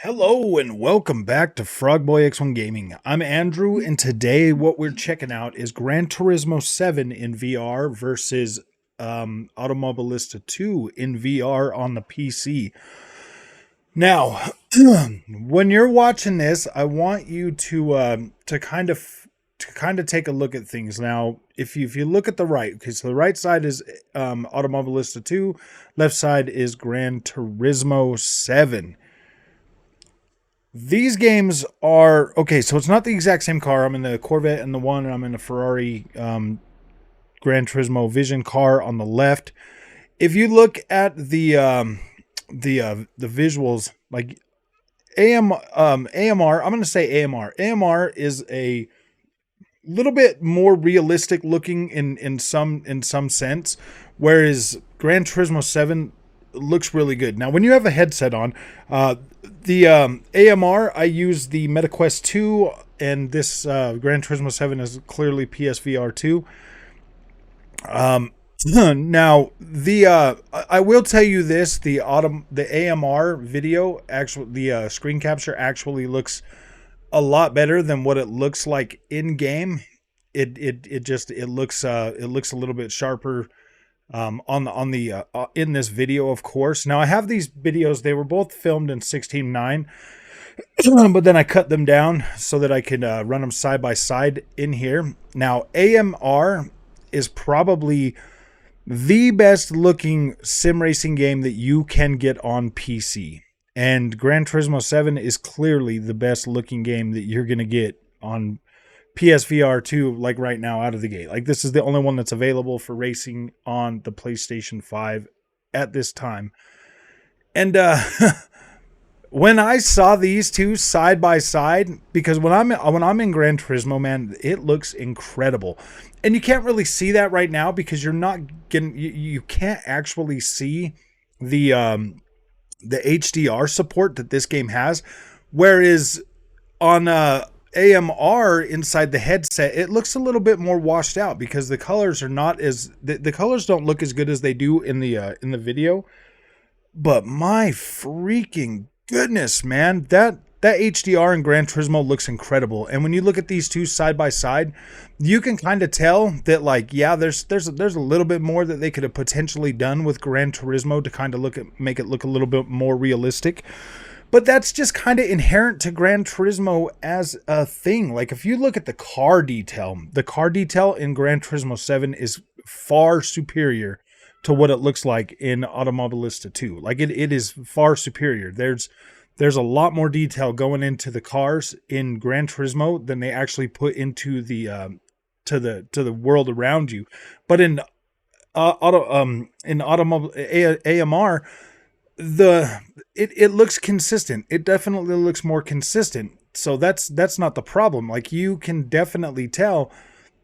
Hello and welcome back to Frogboy X1 Gaming. I'm Andrew, and today what we're checking out is Gran Turismo 7 in VR versus Automobilista 2 in VR on the PC. Now, when you're watching this, I want you to kind of take a look at things. Now, if you look at the right, okay, so the right side is Automobilista 2, left side is Gran Turismo 7. These games are okay, so it's not the exact same car. I'm in the Corvette and and I'm in the Ferrari Gran Turismo Vision car on the left. If you look at the visuals, like AMR, I'm going to say AMR. AMR is a little bit more realistic looking in some sense, whereas Gran Turismo 7 looks really good. Now, when you have a headset on, the AMR, I use the MetaQuest 2, and this Gran Turismo 7 is clearly PSVR 2. Now, I will tell you this: the AMR video, the screen capture actually looks a lot better than what it looks like in game. It looks a little bit sharper on the in this video, of course. Now I have these videos; they were both filmed in 16:9, but then I cut them down so that I could run them side by side in here. Now AMR is probably the best looking sim racing game that you can get on PC, and Gran Turismo 7 is clearly the best looking game that you're gonna get on PSVR 2, like right now out of the gate. Like, this is the only one that's available for racing on the PlayStation 5 at this time. And when I saw these two side by side, because when I'm in Gran Turismo, man, it looks incredible. And you can't really see that right now because you're not getting you can't actually see the HDR support that this game has, whereas on AMR inside the headset, it looks a little bit more washed out because the colors are not as the colors don't look as good as they do in the video. But my freaking goodness, man, that HDR in Gran Turismo looks incredible. And when you look at these two side by side, you can kind of tell that, like, yeah, there's a little bit more that they could have potentially done with Gran Turismo to kind of make it look a little bit more realistic. But that's just kind of inherent to Gran Turismo as a thing. Like, if you look at the car detail in Gran Turismo 7 is far superior to what it looks like in Automobilista 2. Like, it is far superior. There's a lot more detail going into the cars in Gran Turismo than they actually put into the to the world around you. But in AMR, it looks consistent. It definitely looks more consistent. So that's not the problem. Like, you can definitely tell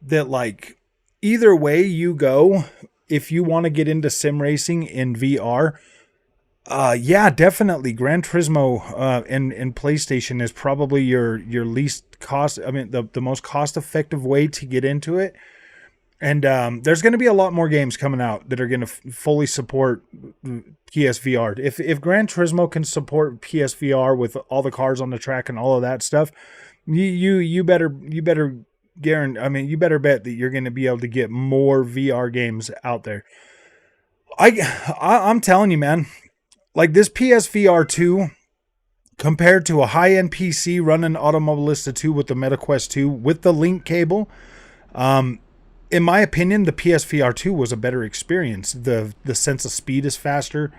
that, like, either way you go, if you want to get into sim racing in VR, yeah, definitely Gran Turismo and PlayStation is probably your least cost. I mean, the most cost effective way to get into it. And there's going to be a lot more games coming out that are going to fully support PSVR. If Gran Turismo can support PSVR with all the cars on the track and all of that stuff, you better guarantee. I mean, you better bet that you're going to be able to get more VR games out there. I'm telling you, man, like, this PSVR 2 compared to a high-end PC running Automobilista 2 with the MetaQuest 2 with the link cable, in my opinion, the PSVR 2 was a better experience. The sense of speed is faster.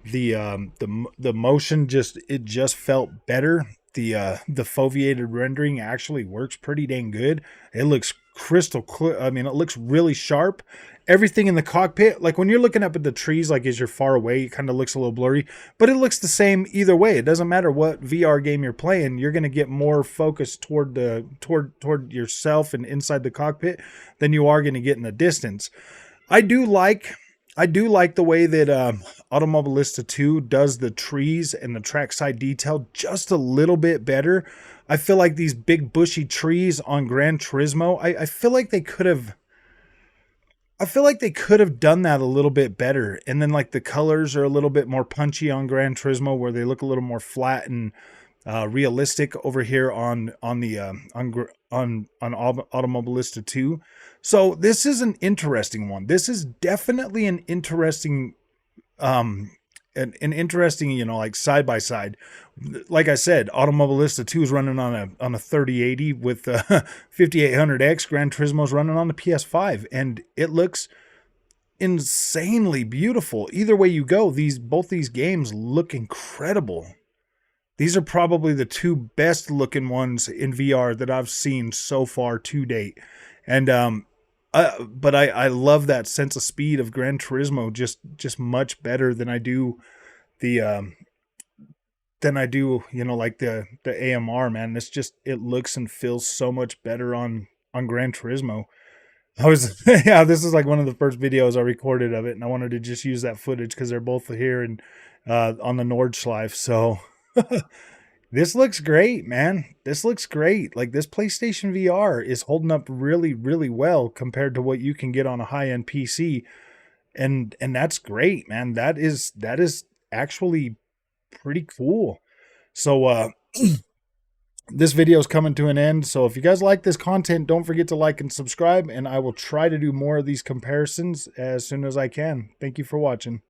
The motion just felt better. The foveated rendering actually works pretty dang good. It looks crystal clear. I mean, it looks really sharp. Everything in the cockpit, like when you're looking up at the trees, like as you're far away, it kind of looks a little blurry, but it looks the same either way. It doesn't matter what VR game you're playing, you're going to get more focus toward yourself and inside the cockpit than you are going to get in the distance. I do like the way that Automobilista 2 does the trees and the trackside detail just a little bit better. I feel like these big bushy trees on Gran Turismo, I feel like they could have done that a little bit better. And then, like, the colors are a little bit more punchy on Gran Turismo, where they look a little more flat and realistic over here on the on Automobilista 2. So this is an interesting one. This is definitely an interesting an interesting, like side by side. Like I said, Automobilista 2 is running on a 3080 with 5800X. Gran Turismo's running on the PS5, and it looks insanely beautiful. Either way you go, both these games look incredible. These are probably the two best looking ones in VR that I've seen so far to date. And but I love that sense of speed of Gran Turismo just much better than I do the like the AMR, man. It looks and feels so much better on Gran Turismo. I was yeah, this is like one of the first videos I recorded of it, and I wanted to just use that footage because they're both here and on the Nordschleife. So this looks great, man. This looks great. Like this PlayStation VR is holding up really, really well compared to what you can get on a high-end PC. And that's great, man. That is actually pretty cool. So this video is coming to an end. So if you guys like this content, don't forget to like and subscribe, and I will try to do more of these comparisons as soon as I can. Thank you for watching.